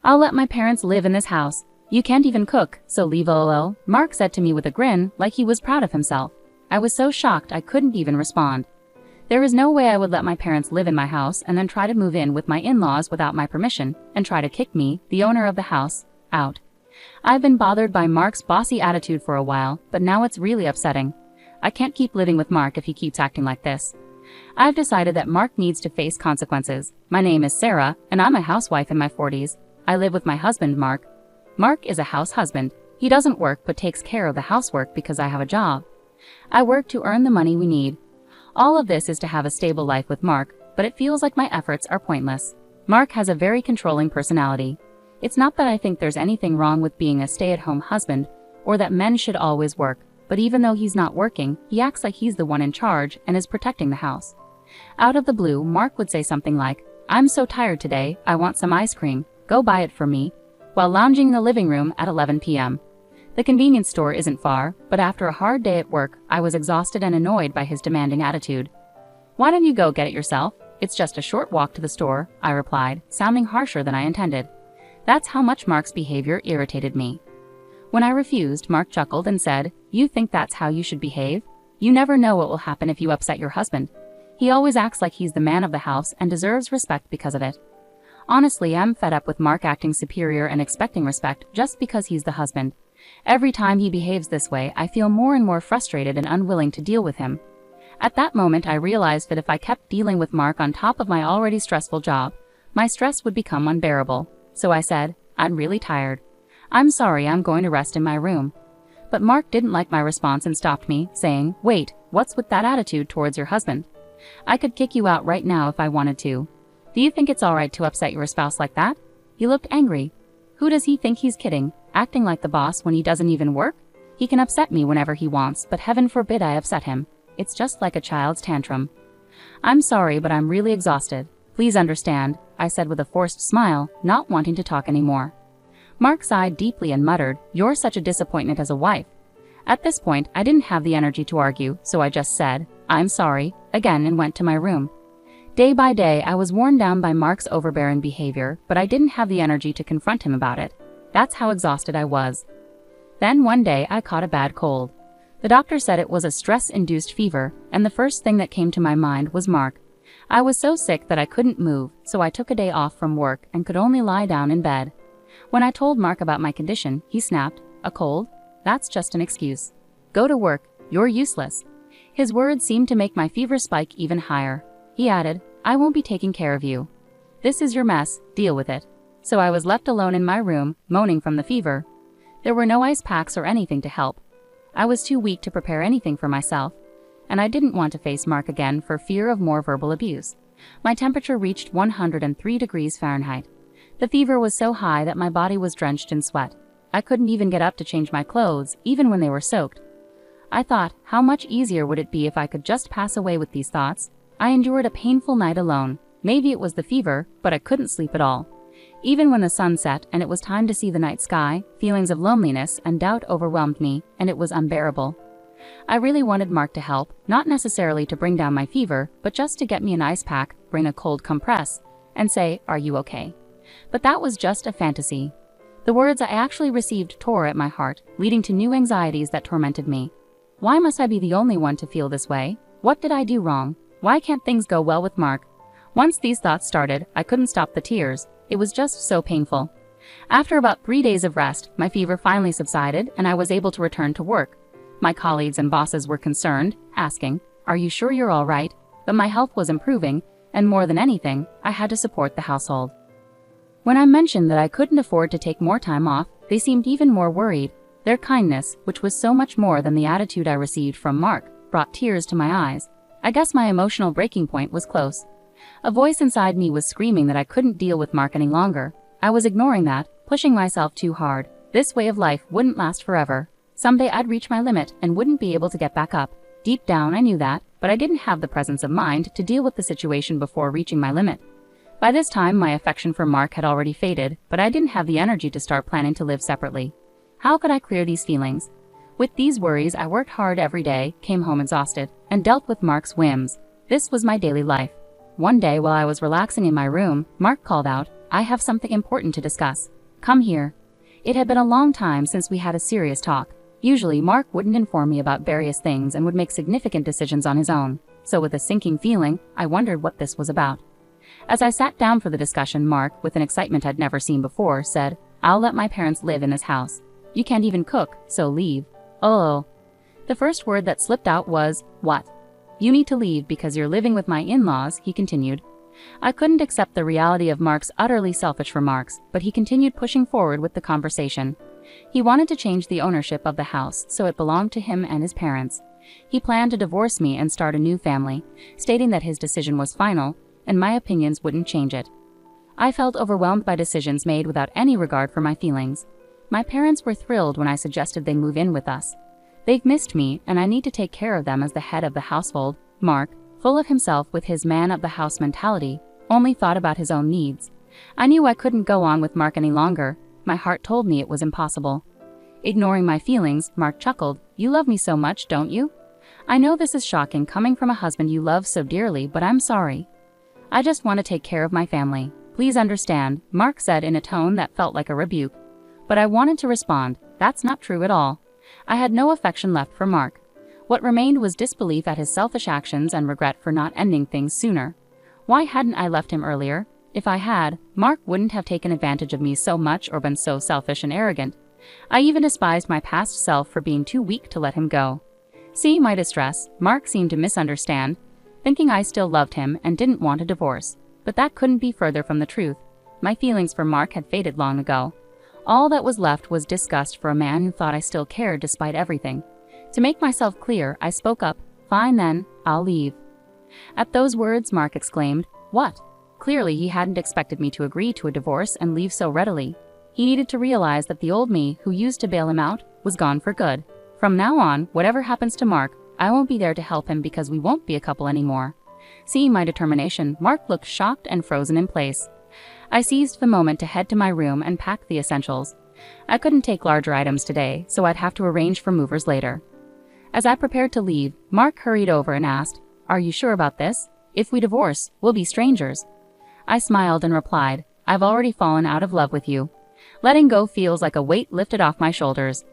I'll let my parents live in this house. You can't even cook, so leave lol, Mark said to me with a grin, like he was proud of himself. I was so shocked I couldn't even respond. There is no way I would let my parents live in my house and then try to move in with my in-laws without my permission and try to kick me, the owner of the house, out. I've been bothered by Mark's bossy attitude for a while, but now it's really upsetting. I can't keep living with Mark if he keeps acting like this. I've decided that Mark needs to face consequences. My name is Sarah, and I'm a housewife in my 40s. I live with my husband, Mark. Mark is a house husband. He doesn't work but takes care of the housework because I have a job. I work to earn the money we need. All of this is to have a stable life with Mark, but it feels like my efforts are pointless. Mark has a very controlling personality. It's not that I think there's anything wrong with being a stay-at-home husband, or that men should always work, but even though he's not working, he acts like he's the one in charge and is protecting the house. Out of the blue, Mark would say something like, "I'm so tired today, I want some ice cream, go buy it for me," while lounging in the living room at 11 p.m. The convenience store isn't far, but after a hard day at work, I was exhausted and annoyed by his demanding attitude. "Why don't you go get it yourself? It's just a short walk to the store," I replied, sounding harsher than I intended. That's how much Mark's behavior irritated me. When I refused, Mark chuckled and said, "You think that's how you should behave? You never know what will happen if you upset your husband. He always acts like he's the man of the house and deserves respect because of it." Honestly, I'm fed up with Mark acting superior and expecting respect just because he's the husband. Every time he behaves this way, I feel more and more frustrated and unwilling to deal with him. At that moment, I realized that if I kept dealing with Mark on top of my already stressful job, my stress would become unbearable. So I said, "I'm really tired. I'm sorry, I'm going to rest in my room." But Mark didn't like my response and stopped me, saying, "Wait, what's with that attitude towards your husband? I could kick you out right now if I wanted to. Do you think it's alright to upset your spouse like that?" He looked angry. Who does he think he's kidding, acting like the boss when he doesn't even work? He can upset me whenever he wants, but heaven forbid I upset him. It's just like a child's tantrum. "I'm sorry, but I'm really exhausted. Please understand," I said with a forced smile, not wanting to talk anymore. Mark sighed deeply and muttered, "You're such a disappointment as a wife." At this point, I didn't have the energy to argue, so I just said, "I'm sorry," again and went to my room. Day by day, I was worn down by Mark's overbearing behavior, but I didn't have the energy to confront him about it. That's how exhausted I was. Then one day, I caught a bad cold. The doctor said it was a stress-induced fever, and the first thing that came to my mind was Mark. I was so sick that I couldn't move, so I took a day off from work and could only lie down in bed. When I told Mark about my condition, he snapped, "A cold? That's just an excuse. Go to work, you're useless." His words seemed to make my fever spike even higher. He added, "I won't be taking care of you. This is your mess, deal with it." So I was left alone in my room, moaning from the fever. There were no ice packs or anything to help. I was too weak to prepare anything for myself, and I didn't want to face Mark again for fear of more verbal abuse. My temperature reached 103 degrees Fahrenheit. The fever was so high that my body was drenched in sweat. I couldn't even get up to change my clothes, even when they were soaked. I thought, how much easier would it be if I could just pass away with these thoughts? I endured a painful night alone. Maybe it was the fever, but I couldn't sleep at all. Even when the sun set and it was time to see the night sky, feelings of loneliness and doubt overwhelmed me, and it was unbearable. I really wanted Mark to help, not necessarily to bring down my fever, but just to get me an ice pack, bring a cold compress, and say, "Are you okay?" But that was just a fantasy. The words I actually received tore at my heart, leading to new anxieties that tormented me. Why must I be the only one to feel this way? What did I do wrong? Why can't things go well with Mark? Once these thoughts started, I couldn't stop the tears. It was just so painful. After about 3 days of rest, my fever finally subsided and I was able to return to work. My colleagues and bosses were concerned, asking, "Are you sure you're all right?" But my health was improving, and more than anything, I had to support the household. When I mentioned that I couldn't afford to take more time off, they seemed even more worried. Their kindness, which was so much more than the attitude I received from Mark, brought tears to my eyes. I guess my emotional breaking point was close. A voice inside me was screaming that I couldn't deal with Mark any longer. I was ignoring that, pushing myself too hard. This way of life wouldn't last forever. Someday I'd reach my limit and wouldn't be able to get back up. Deep down I knew that, but I didn't have the presence of mind to deal with the situation before reaching my limit. By this time, my affection for Mark had already faded, but I didn't have the energy to start planning to live separately. How could I clear these feelings? With these worries, I worked hard every day, came home exhausted, and dealt with Mark's whims. This was my daily life. One day, while I was relaxing in my room, Mark called out, I have something important to discuss. Come here. It had been a long time since we had a serious talk. Usually, Mark wouldn't inform me about various things and would make significant decisions on his own. So with a sinking feeling, I wondered what this was about. As I sat down for the discussion, Mark, with an excitement I'd never seen before, said, "I'll let my parents live in this house. You can't even cook, so leave." Oh. The first word that slipped out was, "What?" "You need to leave because you're living with my in-laws," he continued. I couldn't accept the reality of Mark's utterly selfish remarks, but he continued pushing forward with the conversation. He wanted to change the ownership of the house so it belonged to him and his parents. He planned to divorce me and start a new family, stating that his decision was final, and my opinions wouldn't change it. I felt overwhelmed by decisions made without any regard for my feelings. My parents were thrilled when I suggested they move in with us. They've missed me, and I need to take care of them as the head of the household. Mark, full of himself with his man-of-the-house mentality, only thought about his own needs. I knew I couldn't go on with Mark any longer. My heart told me it was impossible. Ignoring my feelings, Mark chuckled. "You love me so much, don't you? I know this is shocking coming from a husband you love so dearly, but I'm sorry. I just want to take care of my family. Please understand," Mark said in a tone that felt like a rebuke. But I wanted to respond, "That's not true at all." I had no affection left for Mark. What remained was disbelief at his selfish actions and regret for not ending things sooner. Why hadn't I left him earlier? If I had, Mark wouldn't have taken advantage of me so much or been so selfish and arrogant. I even despised my past self for being too weak to let him go. Seeing my distress, Mark seemed to misunderstand, thinking I still loved him and didn't want a divorce. But that couldn't be further from the truth. My feelings for Mark had faded long ago. All that was left was disgust for a man who thought I still cared despite everything. To make myself clear, I spoke up. "Fine then, I'll leave." At those words, Mark exclaimed, "What?" Clearly, he hadn't expected me to agree to a divorce and leave so readily. He needed to realize that the old me, who used to bail him out, was gone for good. From now on, whatever happens to Mark, I won't be there to help him because we won't be a couple anymore. Seeing my determination, Mark looked shocked and frozen in place. I seized the moment to head to my room and pack the essentials. I couldn't take larger items today, so I'd have to arrange for movers later. As I prepared to leave, Mark hurried over and asked, "Are you sure about this? If we divorce, we'll be strangers." I smiled and replied, "I've already fallen out of love with you. Letting go feels like a weight lifted off my shoulders."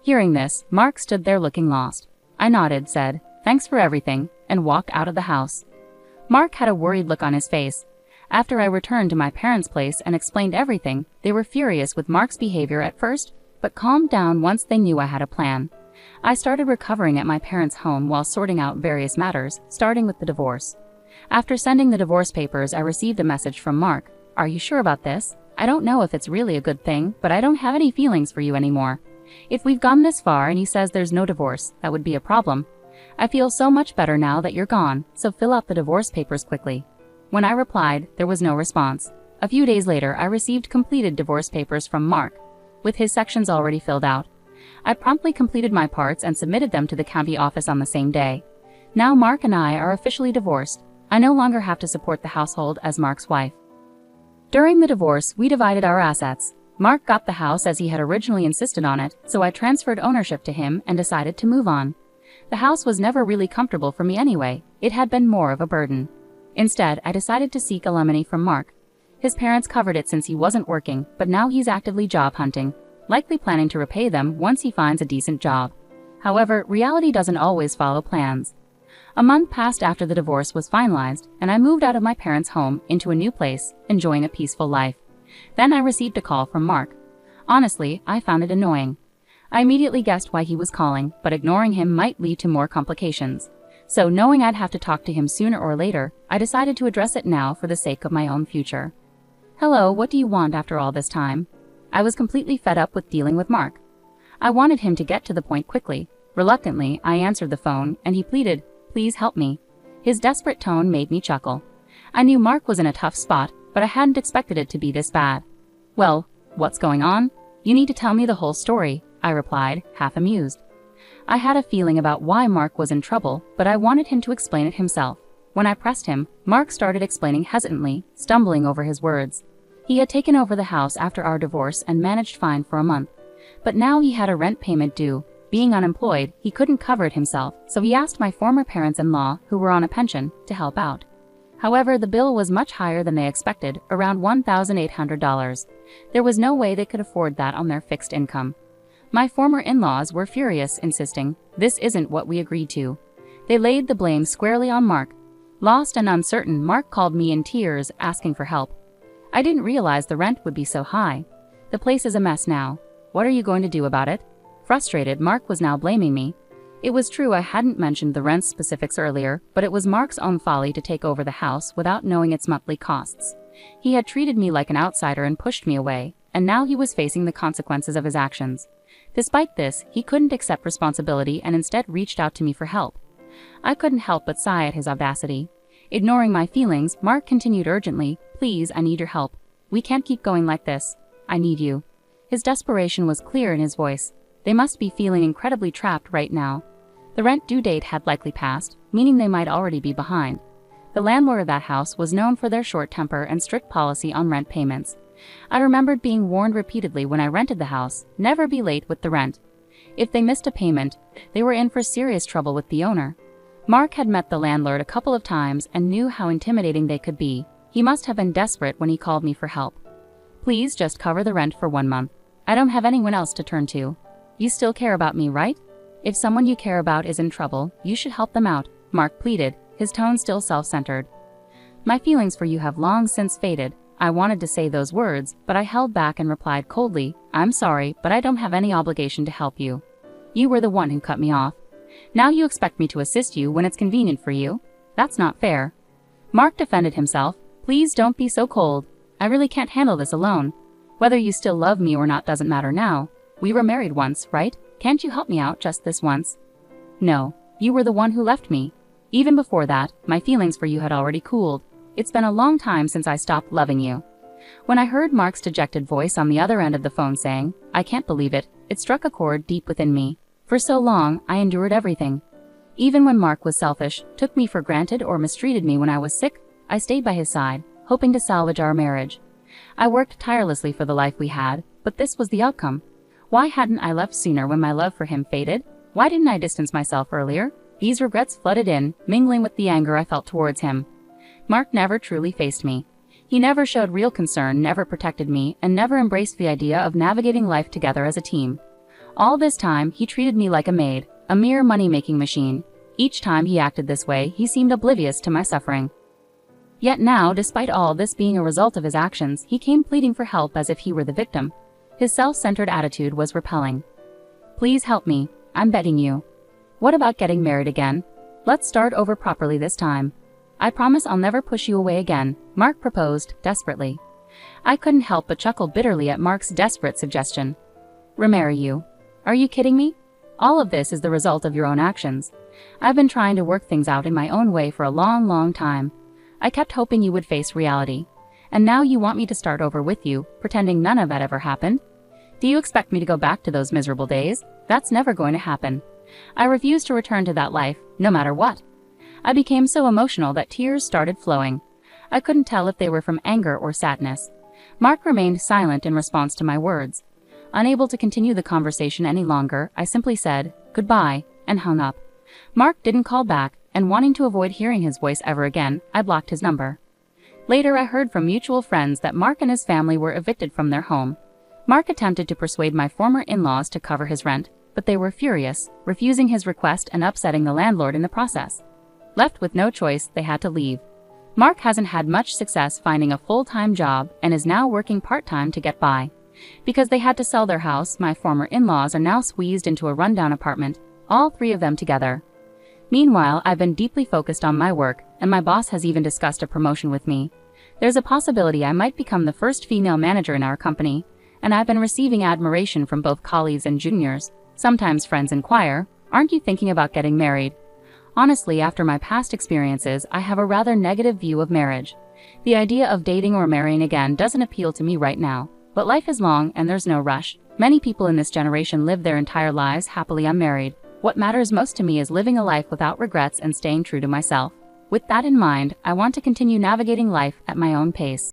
Hearing this, Mark stood there looking lost. I nodded, said, "Thanks for everything," and walked out of the house. Mark had a worried look on his face. After I returned to my parents' place and explained everything, they were furious with Mark's behavior at first, but calmed down once they knew I had a plan. I started recovering at my parents' home while sorting out various matters, starting with the divorce. After sending the divorce papers, I received a message from Mark. "Are you sure about this? I don't know if it's really a good thing, but I don't have any feelings for you anymore. If we've gone this far and he says there's no divorce, that would be a problem. I feel so much better now that you're gone, so fill out the divorce papers quickly." When I replied, there was no response. A few days later, I received completed divorce papers from Mark, with his sections already filled out. I promptly completed my parts and submitted them to the county office on the same day. Now Mark and I are officially divorced. I no longer have to support the household as Mark's wife. During the divorce, we divided our assets. Mark got the house as he had originally insisted on it, so I transferred ownership to him and decided to move on. The house was never really comfortable for me anyway. It had been more of a burden. Instead, I decided to seek alimony from Mark. His parents covered it since he wasn't working, but now he's actively job hunting, likely planning to repay them once he finds a decent job. However, reality doesn't always follow plans. A month passed after the divorce was finalized, and I moved out of my parents' home into a new place, enjoying a peaceful life. Then I received a call from Mark. Honestly, I found it annoying. I immediately guessed why he was calling, but ignoring him might lead to more complications. So knowing I'd have to talk to him sooner or later, I decided to address it now for the sake of my own future. "Hello, what do you want after all this time?" I was completely fed up with dealing with Mark. I wanted him to get to the point quickly. Reluctantly, I answered the phone, and he pleaded, "Please help me." His desperate tone made me chuckle. I knew Mark was in a tough spot, but I hadn't expected it to be this bad. "Well, what's going on? You need to tell me the whole story," I replied, half amused. I had a feeling about why Mark was in trouble, but I wanted him to explain it himself. When I pressed him, Mark started explaining hesitantly, stumbling over his words. He had taken over the house after our divorce and managed fine for a month. But now he had a rent payment due. Being unemployed, he couldn't cover it himself, so he asked my former parents-in-law, who were on a pension, to help out. However, the bill was much higher than they expected, around $1,800. There was no way they could afford that on their fixed income. My former in-laws were furious, insisting, "This isn't what we agreed to." They laid the blame squarely on Mark. Lost and uncertain, Mark called me in tears, asking for help. "I didn't realize the rent would be so high. The place is a mess now. What are you going to do about it?" Frustrated, Mark was now blaming me. It was true I hadn't mentioned the rent specifics earlier, but it was Mark's own folly to take over the house without knowing its monthly costs. He had treated me like an outsider and pushed me away, and now he was facing the consequences of his actions. Despite this, he couldn't accept responsibility and instead reached out to me for help. I couldn't help but sigh at his audacity. Ignoring my feelings, Mark continued urgently, "Please, I need your help. We can't keep going like this. I need you." His desperation was clear in his voice. They must be feeling incredibly trapped right now. The rent due date had likely passed, meaning they might already be behind. The landlord of that house was known for their short temper and strict policy on rent payments. I remembered being warned repeatedly when I rented the house, never be late with the rent. If they missed a payment, they were in for serious trouble with the owner. Mark had met the landlord a couple of times and knew how intimidating they could be. He must have been desperate when he called me for help. "Please just cover the rent for 1 month. I don't have anyone else to turn to. You still care about me, right? If someone you care about is in trouble, you should help them out," Mark pleaded, his tone still self-centered. "My feelings for you have long since faded." I wanted to say those words, but I held back and replied coldly, "I'm sorry, but I don't have any obligation to help you. You were the one who cut me off. Now you expect me to assist you when it's convenient for you? That's not fair." Mark defended himself. "Please don't be so cold. I really can't handle this alone. Whether you still love me or not doesn't matter now. We were married once, right? Can't you help me out just this once?" "No, you were the one who left me. Even before that, my feelings for you had already cooled. It's been a long time since I stopped loving you." When I heard Mark's dejected voice on the other end of the phone saying, "I can't believe it," it struck a chord deep within me. For so long, I endured everything. Even when Mark was selfish, took me for granted or mistreated me when I was sick, I stayed by his side, hoping to salvage our marriage. I worked tirelessly for the life we had, but this was the outcome. Why hadn't I left sooner when my love for him faded? Why didn't I distance myself earlier? These regrets flooded in, mingling with the anger I felt towards him. Mark never truly faced me. He never showed real concern, never protected me, and never embraced the idea of navigating life together as a team. All this time, he treated me like a maid, a mere money-making machine. Each time he acted this way, he seemed oblivious to my suffering. Yet now, despite all this being a result of his actions, he came pleading for help as if he were the victim. His self-centered attitude was repelling. "Please help me. I'm begging you. What about getting married again? Let's start over properly this time. I promise I'll never push you away again," Mark proposed, desperately. I couldn't help but chuckle bitterly at Mark's desperate suggestion. "Remarry you? Are you kidding me? All of this is the result of your own actions. I've been trying to work things out in my own way for a long, long time. I kept hoping you would face reality. And now you want me to start over with you, pretending none of that ever happened? Do you expect me to go back to those miserable days? That's never going to happen. I refuse to return to that life, no matter what." I became so emotional that tears started flowing. I couldn't tell if they were from anger or sadness. Mark remained silent in response to my words. Unable to continue the conversation any longer, I simply said, "Goodbye," and hung up. Mark didn't call back, and wanting to avoid hearing his voice ever again, I blocked his number. Later, I heard from mutual friends that Mark and his family were evicted from their home. Mark attempted to persuade my former in-laws to cover his rent, but they were furious, refusing his request and upsetting the landlord in the process. Left with no choice, they had to leave. Mark hasn't had much success finding a full-time job and is now working part-time to get by. Because they had to sell their house, my former in-laws are now squeezed into a rundown apartment, all three of them together. Meanwhile, I've been deeply focused on my work, and my boss has even discussed a promotion with me. There's a possibility I might become the first female manager in our company, and I've been receiving admiration from both colleagues and juniors. Sometimes friends inquire, "Aren't you thinking about getting married?" Honestly, after my past experiences, I have a rather negative view of marriage. The idea of dating or marrying again doesn't appeal to me right now. But life is long and there's no rush. Many people in this generation live their entire lives happily unmarried. What matters most to me is living a life without regrets and staying true to myself. With that in mind, I want to continue navigating life at my own pace.